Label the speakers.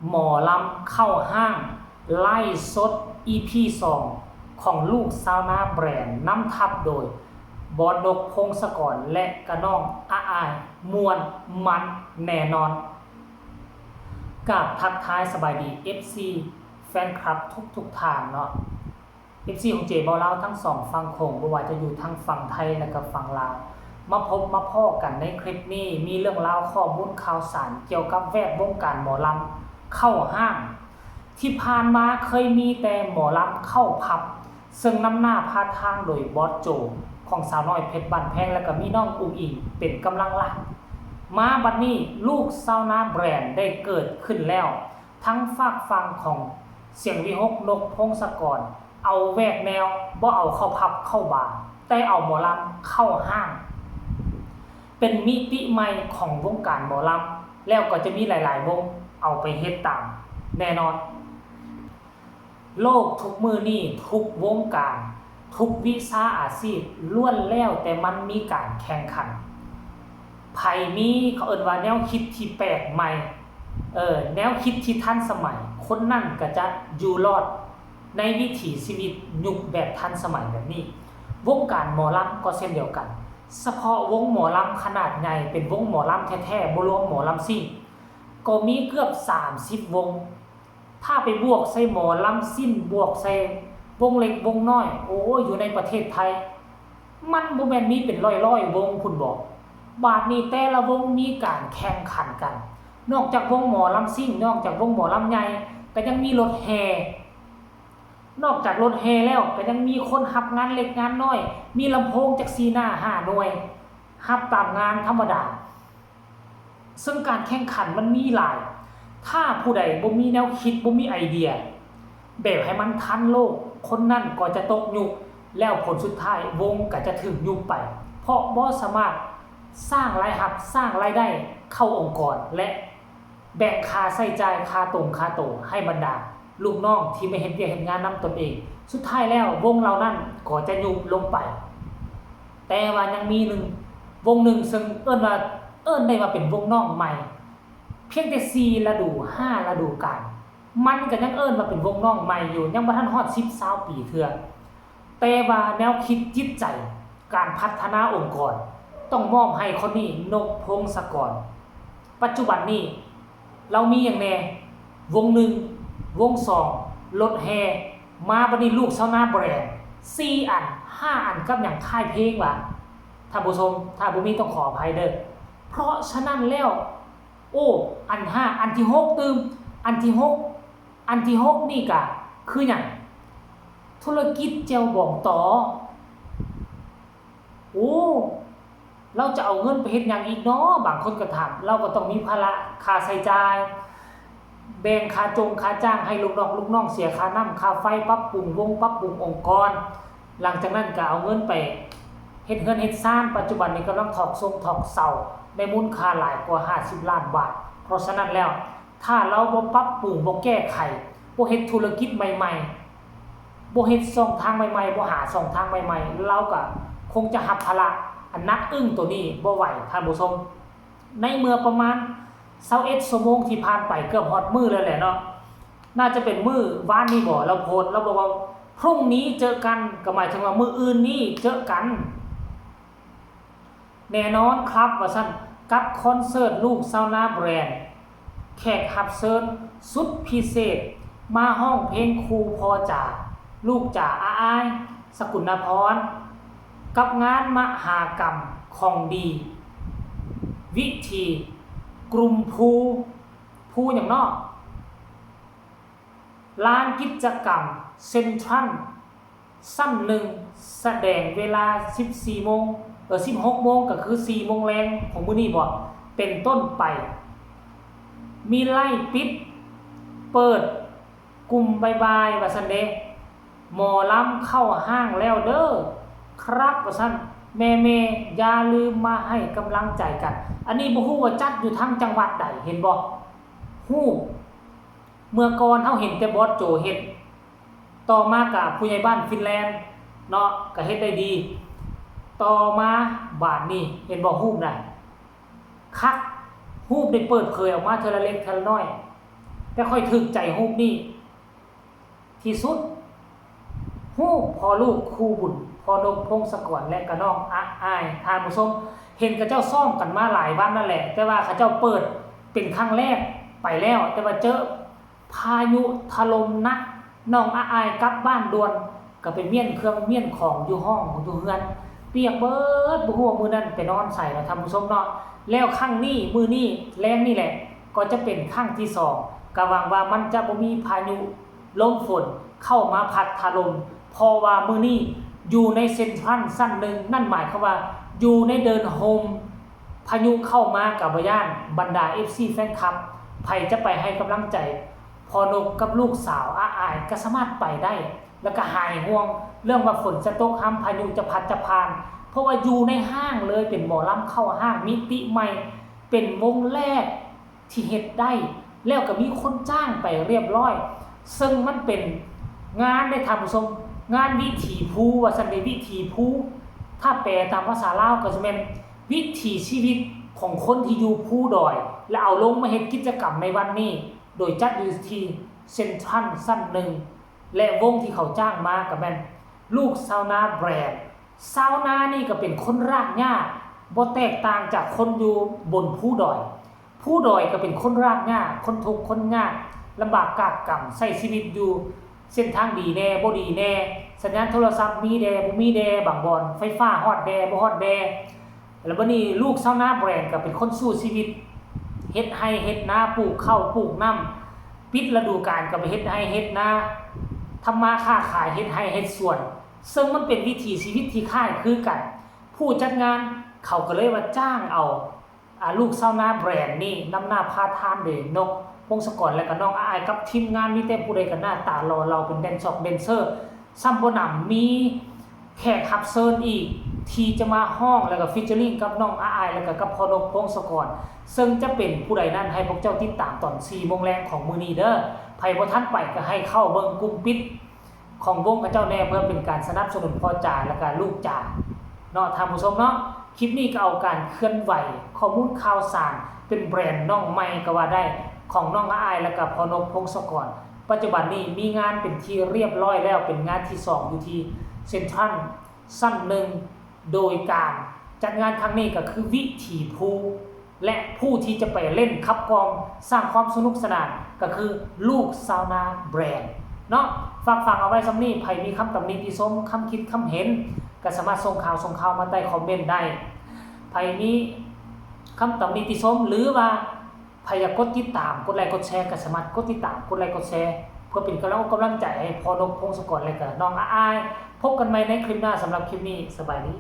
Speaker 1: หมอลำเข้าห้างไล่สด EP 2ของลูกซาวนาแบรนด์นำทัพโดยบอสนกพงศกรและกระน้องอาอายมวนมันแน่นอนกับทักทายสบายดี FC แฟนคลับทุกทางเนาะ FC ของเจบอลาวทั้งสองฝั่งโขงบ่ว่าจะอยู่ทั้งฝั่งไทยและก็ฝั่งลาวมาพบมาพ้อกันในคลิปนี้มีเรื่องราวข้อมูลข่าวสารเกี่ยวกับแวดวงการหมอลำเข้าห้างที่ผ่านมาเคยมีแต่หมอลำเข้าผับซึ่งนำหน้าพาทางโดยบอสโจของสาวน้อยเพชรบ้านแพงและก็มีน้องอุ๋งอิงเป็นกำลังหลักมาบัดนี้ลูกซาวนาแบรนด์ได้เกิดขึ้นแล้วทั้งฝากฟังของเสียงวิหกนกพงศกรเอาแวกแนวบ่เอาเข้าผับเข้าบาร์แต่เอาหมอลำเข้าห้างเป็นมิติใหม่ของวงการหมอลำแล้วก็จะมีหลายๆวงเอาไปเฮ็ดตามแน่นอนโลกทุกมือนี่ทุกวงการทุกวิชาอาชีพล้วนแล้วแต่มันมีการแข่งขันไผมีเขาเอิ้นว่าแนวคิดที่แปลกใหม่แนวคิดที่ทันสมัยคนนั่นก็จะอยู่รอดในวิถีชีวิตยุคแบบทันสมัยแบบนี้วงการหมอลำก็เช่นเดียวกันเฉพาะวงหมอลำขนาดใหญ่เป็นวงหมอลำแท้ๆบ่รวมหมอลำซิ่งก็มีเกือบ30วงถ้าไปบวกใส่หมอลำซิ่งบวกใส่วงเล็กวงน้อยโอ้ยอยู่ในประเทศไทยมันบ่แม่นมีเป็นร้อยๆวงพุ่นบอกบาดนี้แต่ละวงมีการแข่งขันกันนอกจากวงหมอลำซิ่งนอกจากวงหมอลำใหญ่ก็ยังมีรถแห่นอกจากรถแห่แล้วก็ยังมีคนรับงานเล็กงานน้อยมีลำโพงจาก4หน้า5หน่วยรับตามงานธรรมดาซึ่งการแข่งขันมันมีหลายถ้าผู้ใดบ่มีแนวคิดบ่มีไอเดียแบบให้มันทันโลกคนนั้นก็จะตกยุคแล้วผลสุดท้ายวงก็จะถึงยุคไปเพราะบ่สามารถสร้างรายรับสร้างรายได้เข้าองค์กรและแบ่งค่าใช้จ่ายค่าตรงค่าโตให้บรรดาลูกน้องที่ไม่เฮ็ดเวียกเฮ็ดงานนำตนเองสุดท้ายแล้ววงเหล่านั้นก็จะยุบลงไปแต่ว่ายังมีวงหนึ่งซึ่งเอิ้นได้ว่าเป็นวงน้องใหม่เพียงแต่4ฤดู5ฤดูกาลมันก็ยังเอิ้นว่าเป็นวงน้องใหม่อยู่ยังบ่ทันฮอด10 20ปีเทื่อแต่ว่าแนวคิดจิตใจการพัฒนาองค์กรต้องมอบให้คนนี้นกพงศกรปัจจุบันนี้เรามีอย่างแน่วง1วง2รถแห่มาบัดนี้ลูกซาวนาแบรนด์4อัน5อันกับหยังค่ายเพลงว่ะท่านผู้ชมถ้าบ่มีต้องขออภัยเด้อเพราะฉะนั้นแล้วโอ้อัน5อันที่6ตื่มอันที่6นี่ก็คือหยังธุรกิจแจ่วบองตอโอ้เราจะเอาเงินไปเฮ็ดหยังอีกเนาะบางคนก็ถามเราก็ต้องมีภาระค่าใช้จ่ายแบ่งค่าจ้างให้ลูกน้องเสียค่าน้ำค่าไฟปรับปรุงวงปรับปรุงองค์กรหลังจากนั้นก็เอาเงินไปเฮ็ดเฮือนเฮ็ดซ่านปัจจุบันนี้กำลังถอกเสาในมูลค่าหลายกว่า50ล้านบาทเพราะฉะนั้นแล้วถ้าเราบ่ปรับปรุงบ่แก้ไขบ่เฮ็ดธุรกิจใหม่ๆบ่เฮ็ดช่องทางใหม่ๆบ่หาช่องทางใหม่ๆเราก็คงจะรับภาระอันนักอึ้งตัวนี้บ่ไหวท่านผู้ชมในเมื่อประมาณ21ชั่วโมงที่ผ่านไปเกือบฮอดมื้อแล้วแหละเนาะน่าจะเป็นมื้อวานนี้บ่เราโพสต์เราบอกว่าพรุ่งนี้เจอกันก็หมายถึงว่ามื้ออื่นนี้เจอกันแน่นอนครับว่าซั่นกับคอนเสิร์ตลูกซาวนาแบรนด์แขกรับเชิญสุดพิเศษมาห้องเพลงครูพ่อจ๋าลูกจ๋าอาอายสกุลพรกับงานมหากรรมของดีวิธีกลุ่มภูอย่างนอกลานกิจกรรมเซ็นทรัลสั้น1แสดงเวลา16โมงก็คือ4โมงแรงของมื้อนี้บ่เป็นต้นไปมีไล่ปิดเปิดกลุ่มบ่ายๆว่าซั่นเด้หมอลำเข้าห้างแล้วเด้อครับว่าซั่นแม่ๆอย่าลืมมาให้กำลังใจกันอันนี้บ่ฮู้ว่าจัดอยู่ทางจังหวัดใดเห็นบ่ฮู้เมื่อก่อนเฮาเห็นแต่บอสโจเฮ็ดต่อมาก็ผู้ใหญ่บ้านฟินแลนด์เนาะก็เฮ็ดได้ดีต่อมาบาดนี้เห็นบ่ฮู้ได้คักฮู้ได้เปิดเผยออกมาเทื่อละเล็กเทื่อละน้อย แต่ค่อยถึกใจรูปนี้ที่สุดรูปพอลูกคู่บุญพอนกพงศกรและกระน้องอะอายท่านผู้ชมเห็นกับเจ้าซ่อมกันมาหลายวันนั่นแหละแต่ว่าเขาเจ้าเปิดเป็นครั้งแรกไปแล้วแต่ว่าเจอพายุถล่มหนักน้องอะอายกลับบ้านด่วนก็ไปเมียนเครื่องเมียนของอยู่ห้องอยู่เฮือนเปียกเบิดบ่ฮู้ว่ามื้อนั้นไปนอนใส่แล้วท่านผู้ชมเนาะแล้วครั้งนี้มื้อนี้แรงนี่แหละก็จะเป็นครั้งที่2ก็หวังว่ามันจะบ่มีพายุลมฝนเข้ามาพัดถล่มเพราะว่ามื้อนี้อยู่ในเซ็นทรัลสั้นหนึ่งนั่นหมายความว่าอยู่ในเดินโฮมพายุเข้ามากับบ่ย่านบรรดา FC แฟนคลับไผจะไปให้กำลังใจพอนกกับลูกสาวอาอายก็สามารถไปได้แล้วก็หายห่วงเรื่องว่าฝนจะตกห้ามพายุจะพัดจะผ่านเพราะว่าอยู่ในห้างเลยเป็นหมอลำเข้าห้างมิติใหม่เป็นวงแรกที่เฮ็ดได้แล้วก็มีคนจ้างไปเรียบร้อยซึ่งมันเป็นงานได้ทำสมงานวิถีภูว่าซั่นวิถีภูถ้าแปลตามภาษาลาวก็จะเป็นวิถีชีวิตของคนที่อยู่ภูดอยและเอาลงมาเฮ็ดกิจกรรมในวันนี้โดยจัดอยู่ที่เซ็นทรัลสั้นหนึ่งและวงที่เขาจ้างมาก็แม่นลูกซาวนาแบรนด์ซาวนานี่ก็เป็นคนรากหญ้าบ่แตกต่างจากคนอยู่บนภูดอยภูดอยก็เป็นคนรากหญ้าคนทุกข์คนยากลำบากกากกำใช้ชีวิตอยู่เส้นทางดีแน่บ่ดีแน่สัญญาณโทรศัพท์มีแดบ่มีแดบางบ่อนไฟฟ้าฮอดแดบ่ฮอดแดแล้วบัดนี้ลูกซาวนาแบรนด์ก็เป็นคนสู้ชีวิตเฮ็ดไร่เฮ็ดนาปลูกข้าวปลูกน้ำปิดฤดูกาลก็ไปเฮ็ดไร่เฮ็ดนาทำมาค้าขายเฮ็ดไร่เฮ็ดสวนซึ่งมันเป็นวิถีชีวิตที่คล้ายคือกันผู้จัดงานเขาก็เลยว่าจ้างเอาลูกซาวนาแบรนด์นี่นำหน้าพาทานเด้นกพงศกรและก็น้องอายกับทีมงานมีแต่ผู้ใดกันหน้าตารอเราเป็นแดนเซอร์ซัมบ่นำมีแขกรับเชิญอีกที่จะมาห้องแล้วก็ฟีเจอริ่งกับน้องอายแล้วก็กับพอนกพงศกรซึ่งจะเป็นผู้ใดนั้นให้พวกเจ้าติดตามตอน 4:00 นของมื้อนี้เด้อไผบ่ทันไปก็ให้เข้าเบิ่งกลุ่มปิดของวงกับเจ้าแน่เพื่อเป็นการสนับสนุนพ่อจ๋าและก็ลูกจ๋าเนาะท่านผู้ชมเนาะคลิปนี้ก็เอาการเคลื่อนไหวข้อมูลข่าวสารเป็นแบรนด์น้องใหม่ก็ว่าได้ของน้องอายและก็พอนกพงศกรปัจจุบันนี้มีงานเป็นที่เรียบร้อยแล้วเป็นงานที่2อยู่ที่เซ็นทรัลสั้นหนึ่งโดยการจัดงานครั้งนี้ก็คือวิถีภูและผู้ที่จะไปเล่นขับกลองสร้างความสนุกสนานก็คือลูกซาวนาแบรนด์เนาะฝากฟังเอาไว้สำนี้ใครมีคำตำหนิติชมคำคิดคำเห็นก็สามารถส่งข่าวมาใต้คอมเมนต์ได้ใครมีคำตำหนิติชมหรือว่าใครอยากกดติดตามกดไลค์กดแชร์ก็สามารถกดติดตามกดไลค์กดแชร์เพื่อเป็นกำลังใจให้พอนกพงศกรและก็น้องอายพบกันใหม่ในคลิปหน้าสำหรับคลิปนี้สบายดี